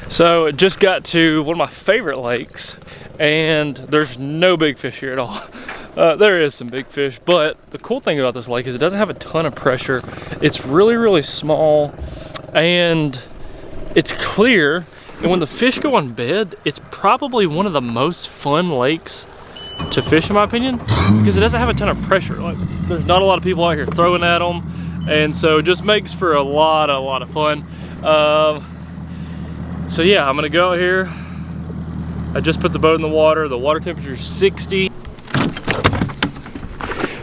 So just got to one of my favorite lakes, and there's no big fish here at all. There is some big fish, but the cool thing about this lake is it doesn't have a ton of pressure. It's really, really small, and it's clear. And when the fish go on bed, it's probably one of the most fun lakes to fish, in my opinion, because it doesn't have a ton of pressure. Like, there's not a lot of people out here throwing at them, and so it just makes for a lot of fun. So yeah, I'm gonna go out here. I just put the boat in the water. The water temperature is 60.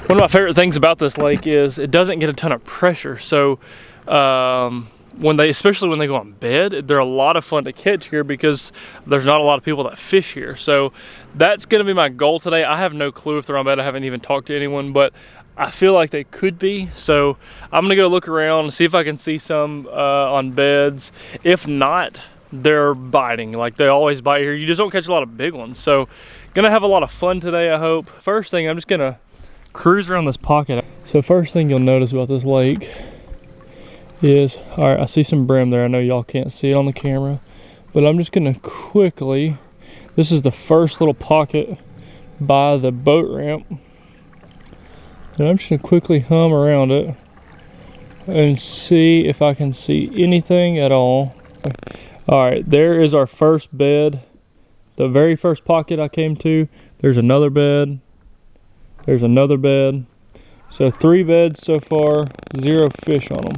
One of my favorite things about this lake is it doesn't get a ton of pressure. So especially when they go on bed, they're a lot of fun to catch here because there's not a lot of people that fish here. So that's gonna be my goal today. I have no clue if they're on bed. I haven't even talked to anyone, but I feel like they could be. So I'm gonna go look around and see if I can see some on beds. If not, they're biting. Like, they always bite here. You just don't catch a lot of big ones. So gonna have a lot of fun today, I hope. First thing, I'm just gonna cruise around this pocket. So first thing you'll notice about this lake is, all right, I see some brim there. I know y'all can't see it on the camera, but I'm just gonna quickly, this is the first little pocket by the boat ramp, and I'm just gonna quickly hum around it and see if I can see anything at all. All right, there is our first bed. The very first pocket I came to, there's another bed. There's another bed. So 3 beds so far, 0 fish on them.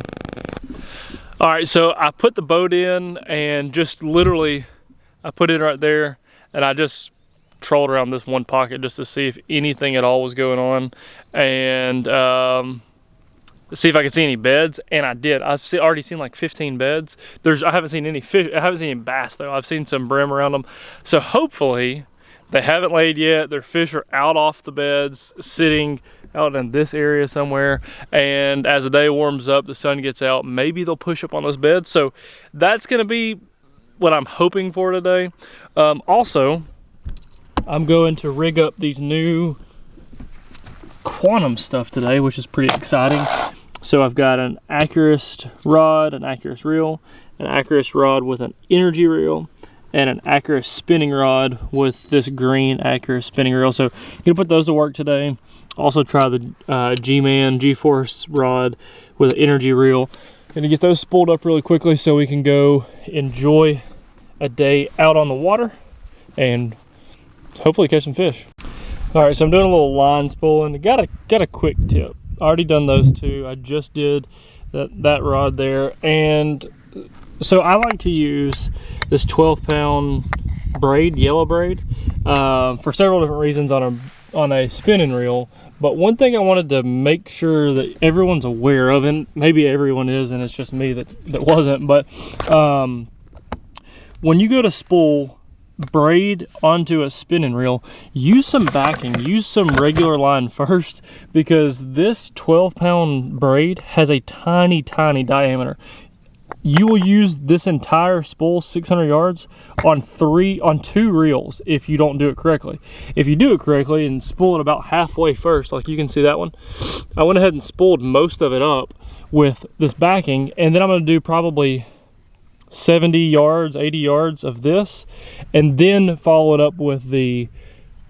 All right, so I put the boat in and just literally, I put it right there, and I just trolled around this one pocket just to see if anything at all was going on, and see if I could see any beds, and I did. I've already seen like 15 beds. I haven't seen any fish. I haven't seen any bass though. I've seen some brim around them. So hopefully they haven't laid yet. Their fish are out off the beds, sitting out in this area somewhere. And as the day warms up, the sun gets out, maybe they'll push up on those beds. So that's gonna be what I'm hoping for today. Also, I'm going to rig up these new quantum stuff today, which is pretty exciting. So I've got an Accurus rod, an Accurus reel, an Accurus rod with an energy reel, and an Accurus spinning rod with this green Accurus spinning reel. So I'm gonna put those to work today. Also try the G-Man G-Force rod with an energy reel. Gonna get those spooled up really quickly so we can go enjoy a day out on the water and hopefully catch some fish. All right, so I'm doing a little line spooling. Got a quick tip. Already done those 2. I just did that rod there, and so I like to use this 12-pound braid, yellow braid, for several different reasons on a spinning reel. But one thing I wanted to make sure that everyone's aware of, and maybe everyone is, and it's just me that wasn't, but when you go to spool braid onto a spinning reel, use some backing, use some regular line first, because this 12-pound braid has a tiny diameter. You will use this entire spool, 600 yards, on 2 reels if you don't do it correctly. If you do it correctly and spool it about halfway first, like you can see that one, I went ahead and spooled most of it up with this backing, and then I'm going to do probably 70 yards, 80 yards of this, and then follow it up with the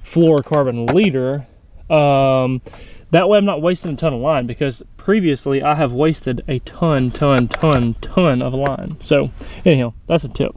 fluorocarbon leader. That way I'm not wasting a ton of line, because previously I have wasted a ton of line. So anyhow, that's a tip.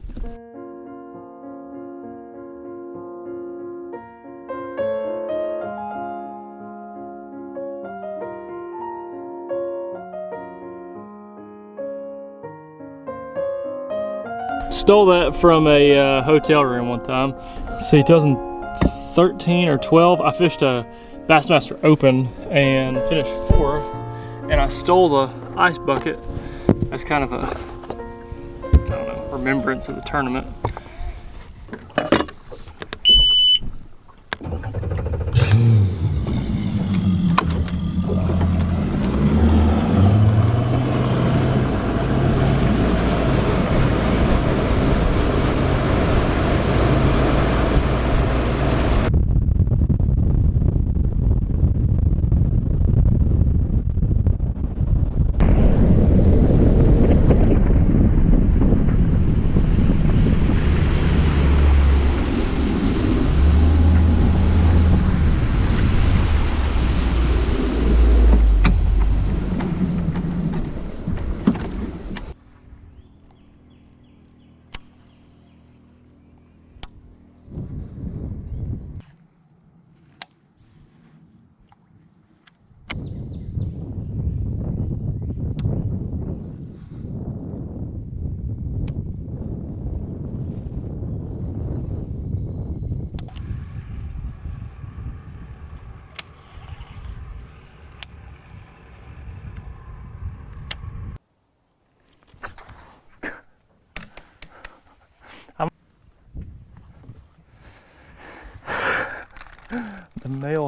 Stole that from a hotel room one time. Let's see, 2013 or 12, I fished a Bassmaster Open and finished 4th, and I stole the ice bucket as kind of a, I don't know, remembrance of the tournament.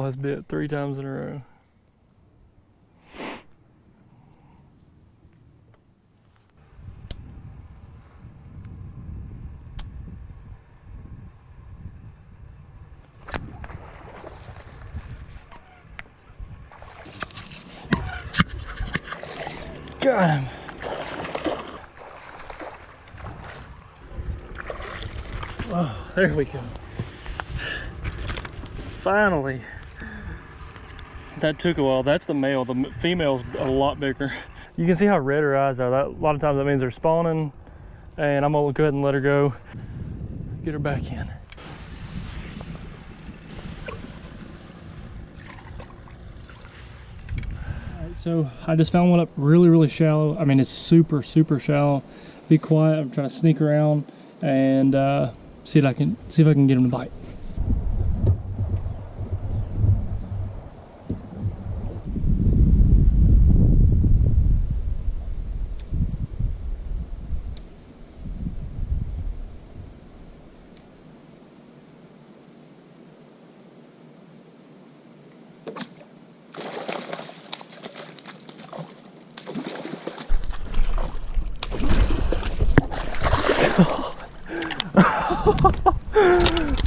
has bit 3 times in a row. Got him. Oh, there we go. Finally. That took a while. That's the male. The female's a lot bigger. You can see how red her eyes are. A lot of times that means they're spawning. And I'm gonna go ahead and let her go. Get her back in. So I just found one up really shallow. I mean, it's super shallow. Be quiet. I'm trying to sneak around and see if I can get him to bite.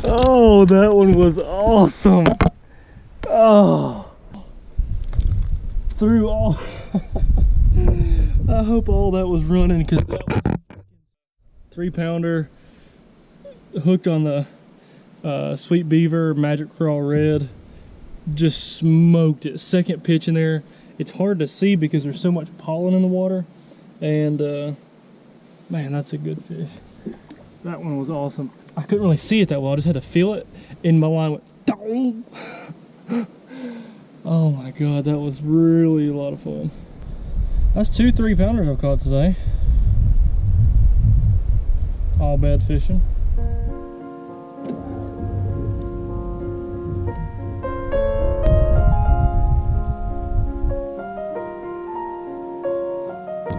Oh, that one was awesome. Oh, through all. I hope all that was running, because that was a 3-pounder hooked on the Sweet Beaver Magic Crawl Red. Just smoked it. Second pitch in there. It's hard to see because there's so much pollen in the water, and man, that's a good fish. That one was awesome. I couldn't really see it that well. I just had to feel it, and my line went dong. Oh my god, that was really a lot of fun. That's 2 3-pounders I've caught today. All bad fishing.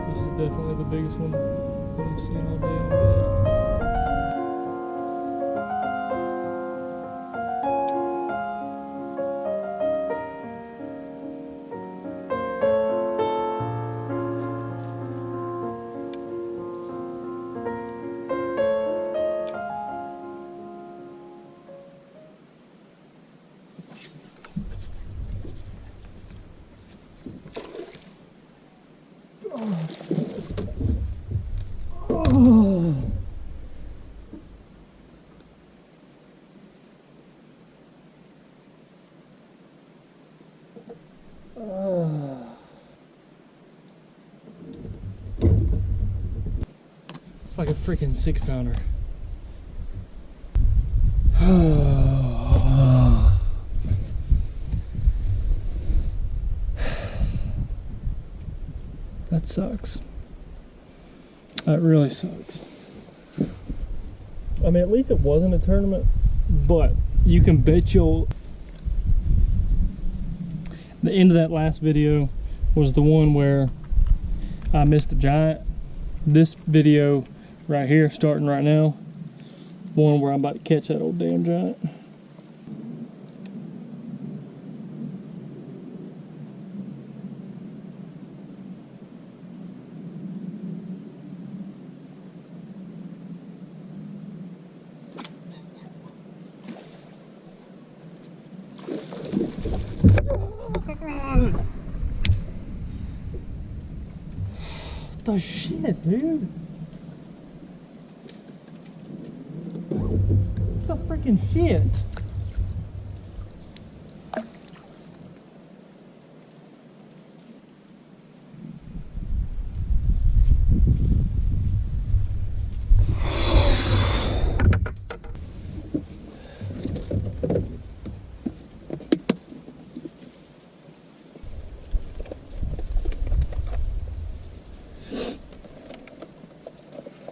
This is definitely the biggest one that I've seen all day on bed. It's like a freaking 6-pounder. That sucks. That really sucks. I mean, at least it wasn't a tournament, but you can bet you'll... The end of that last video was the one where I missed the giant. This video right here, starting right now, one where I'm about to catch that old damn giant. What the shit, dude? What the freaking shit?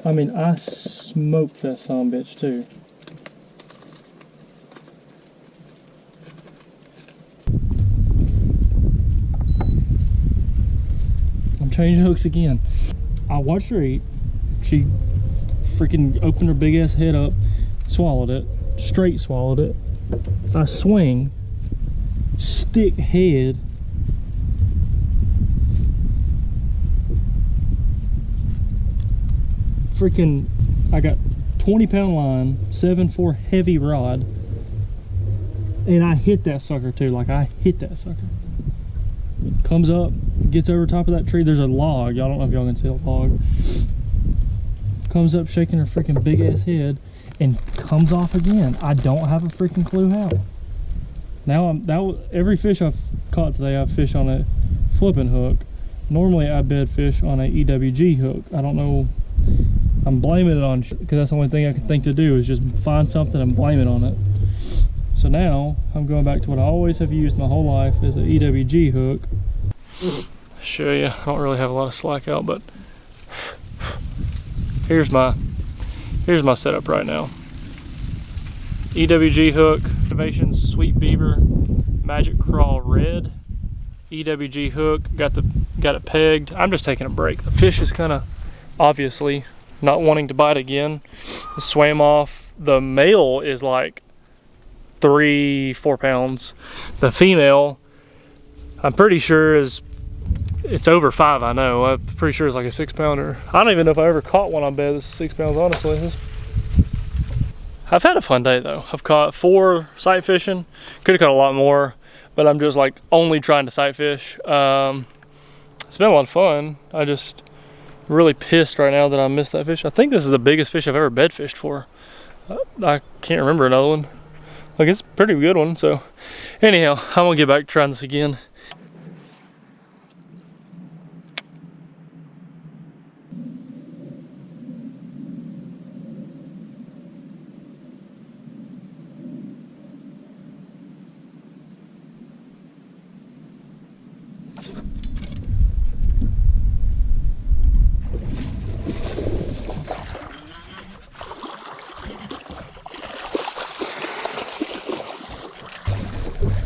I mean, I smoked that sumbitch too. I'm changing hooks again. I watched her eat. She freaking opened her big ass head up, swallowed it, straight swallowed it. I swing, stick head. Freaking, I got 20-pound line, 7/4 heavy rod, and I hit that sucker too. Like, I hit that sucker. Comes up, gets over top of that tree. There's a log. I don't know if y'all can see the log. Comes up shaking her freaking big ass head and comes off again. I don't have a freaking clue how. Now every fish I've caught today, I've fished on a flipping hook. Normally I bed fish on a EWG hook. I don't know. I'm blaming it on, because that's the only thing I can think to do is just find something and blame it on it. So now I'm going back to what I always have used my whole life, is an EWG hook. Show you, I don't really have a lot of slack out, but here's my setup right now. EWG hook, Innovation Sweet Beaver Magic Crawl Red. EWG hook, got it pegged. I'm just taking a break. The fish is kind of obviously not wanting to bite again. It swam off. The male is like 3-4 pounds. The female, I'm pretty sure it's over 5. I know. I'm pretty sure it's like a 6-pounder. I don't even know if I ever caught one on bed that's 6 pounds, honestly. I've had a fun day though. I've caught 4 sight fishing. Could have caught a lot more, but I'm just like only trying to sight fish. It's been a lot of fun. I just really pissed right now that I missed that fish. I think this is the biggest fish I've ever bed fished for. I can't remember another one. Like, it's a pretty good one. So anyhow, I'm gonna get back to trying this again.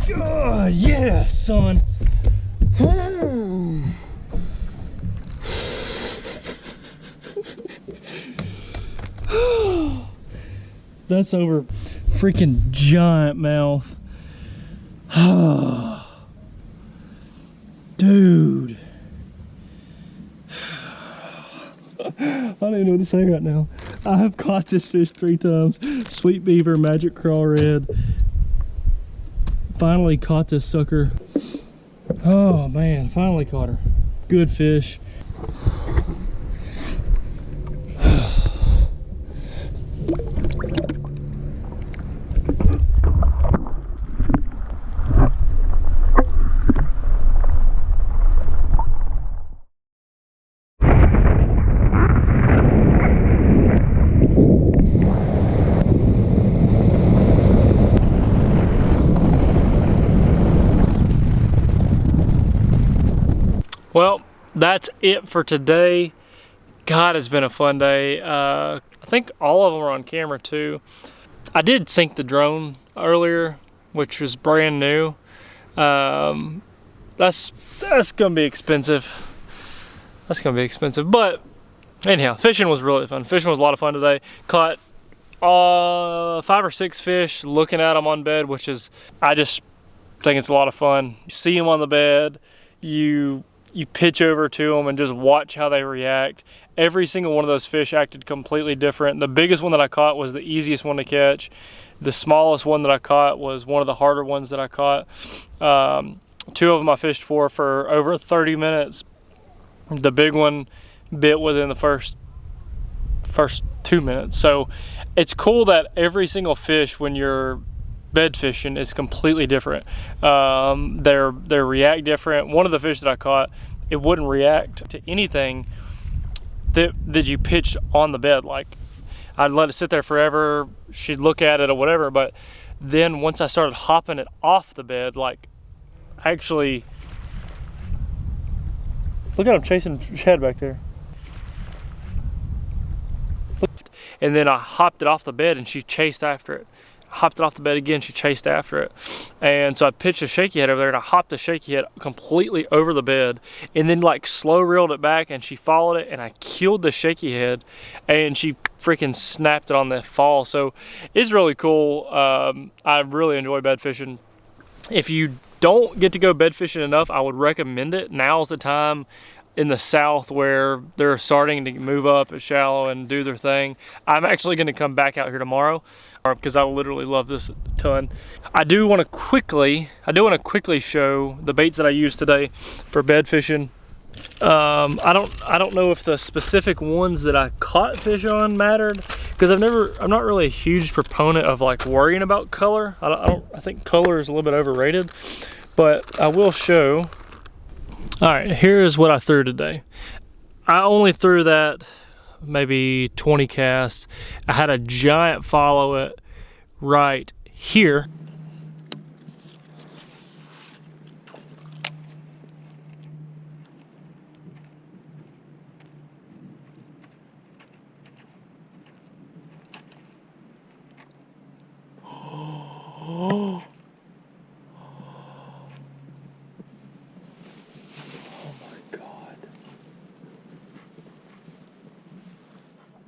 God, yeah, son. That's over freaking giant mouth. Dude. I don't even know what to say right now. I have caught this fish 3 times. Sweet Beaver, Magic Crawl Red. Finally caught this sucker. Oh man, finally caught her. Good fish. Well, that's it for today. God, it's been a fun day. I think all of them are on camera too. I did sync the drone earlier, which was brand new. That's gonna be expensive. That's gonna be expensive. But anyhow, fishing was really fun. Fishing was a lot of fun today. Caught 5 or 6 fish, looking at them on bed, which is, I just think it's a lot of fun. You see them on the bed, you pitch over to them and just watch how they react. Every single one of those fish acted completely different. The biggest one that I caught was the easiest one to catch. The smallest one that I caught was one of the harder ones that I caught. 2 of them I fished for over 30 minutes. The big one bit within the first 2 minutes. So it's cool that every single fish, when you're bed fishing, is completely different. They react different. One of the fish that I caught, it wouldn't react to anything that you pitched on the bed. Like, I'd let it sit there forever, she'd look at it or whatever, but then once I started hopping it off the bed, like, actually, look at him chasing Chad back there. And then I hopped it off the bed and she chased after it. Hopped it off the bed again, she chased after it. And so I pitched a shaky head over there and I hopped the shaky head completely over the bed and then like slow reeled it back and she followed it and I killed the shaky head and she freaking snapped it on the fall. So it's really cool. I really enjoy bed fishing. If you don't get to go bed fishing enough, I would recommend it. Now's the time in the south where they're starting to move up at shallow and do their thing. I'm actually going to come back out here tomorrow because I literally love this a ton. I do want to quickly show the baits that I used today for bed fishing. I don't know if the specific ones that I caught fish on mattered, because I'm not really a huge proponent of like worrying about color. I think color is a little bit overrated, but I will show. All right, here is what I threw today. I only threw that maybe 20 casts. I had a giant follow it right here. Oh.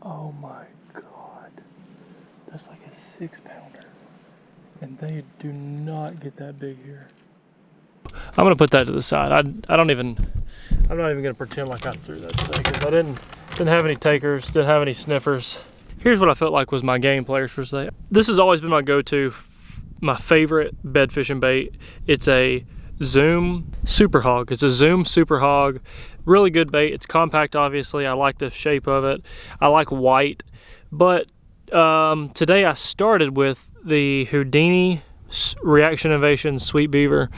Oh my God, that's like a 6-pounder, and they do not get that big here. I'm gonna put that to the side. I'm not even gonna pretend like I threw that today, because I didn't have any takers, didn't have any sniffers. Here's what I felt like was my game players for today. This has always been my go-to, my favorite bed fishing bait. It's a Zoom Super Hog. It's a Zoom Super Hog. Really good bait. It's compact, obviously. I like the shape of it. I like white. But today I started with the Houdini Reaction Innovation Sweet Beaver.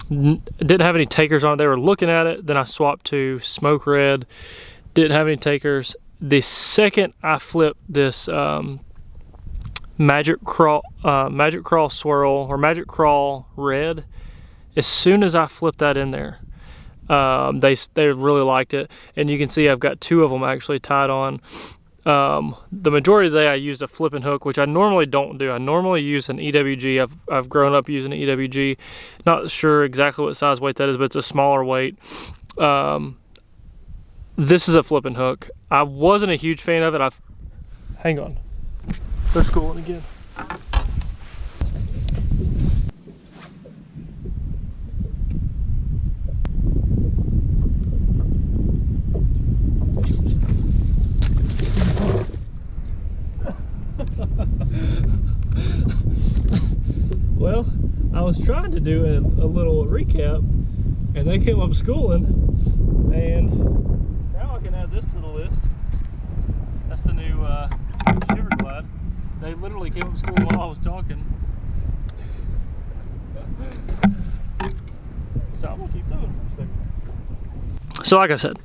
Didn't have any takers on it. They were looking at it. Then I swapped to Smoke Red. Didn't have any takers. The second I flipped this Magic Crawl Swirl or Magic Crawl Red, as soon as I flipped that in there, they really liked it, and you can see I've got 2 of them actually tied on. The majority of the day I used a flipping hook, which I normally don't do. I normally use an EWG. I've grown up using an EWG. Not sure exactly what size weight that is, but it's a smaller weight. This is a flipping hook. I wasn't a huge fan of it. Hang on, they're schooling again. Well, I was trying to do a little recap, and they came up schooling, and now I can add this to the list. That's the new Shiver Glide. They literally came up schooling while I was talking. So I'm gonna keep doing it for a second. So like I said,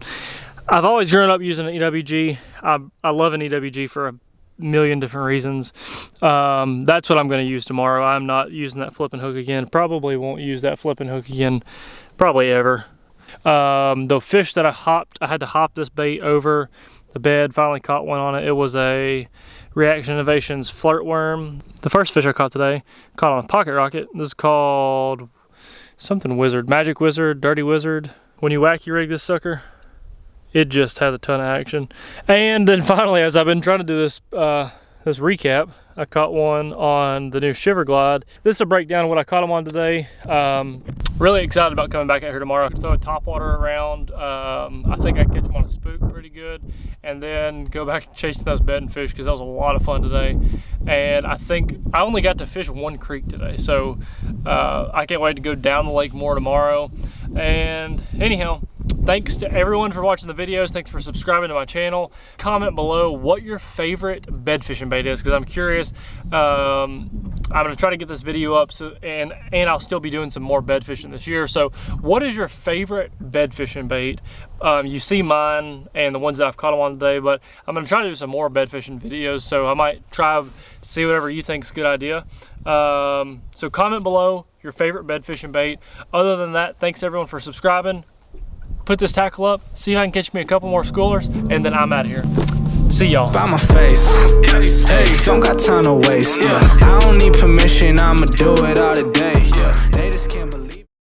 I've always grown up using an EWG. I love an EWG for a million different reasons. That's what I'm going to use tomorrow. I'm not using that flipping hook again. Probably won't use that flipping hook again, probably ever. The fish that I had to hop this bait over the bed. Finally caught one on it. It was a Reaction Innovations flirt worm. The first fish I caught today, caught on a pocket rocket. This is called something wizard, magic wizard, dirty wizard. When you wacky rig this sucker, it just has a ton of action. And then finally, as I've been trying to do this this recap, I caught one on the new Shiver Glide. This is a breakdown of what I caught them on today. Really excited about coming back out here tomorrow. Throw a topwater around. I think I catch them on a spook pretty good, and then go back chasing those bedding fish, because that was a lot of fun today. And I think I only got to fish one creek today, so I can't wait to go down the lake more tomorrow. And anyhow, thanks to everyone for watching the videos. Thanks for subscribing to my channel. Comment below what your favorite bed fishing bait is, because I'm curious. I'm gonna try to get this video up, and I'll still be doing some more bed fishing this year. So what is your favorite bed fishing bait? You see mine and the ones that I've caught them on today, but I'm gonna try to do some more bed fishing videos, so I might try to see whatever you think is a good idea. So comment below your favorite bed fishing bait. Other than that, thanks everyone for subscribing. Put this tackle up, see if I can catch me a couple more schoolers, and then I'm out of here. See y'all. By my face, hey, don't got time to waste. Yeah, I don't need permission, I'ma do it all today. Yeah, they just can't believe.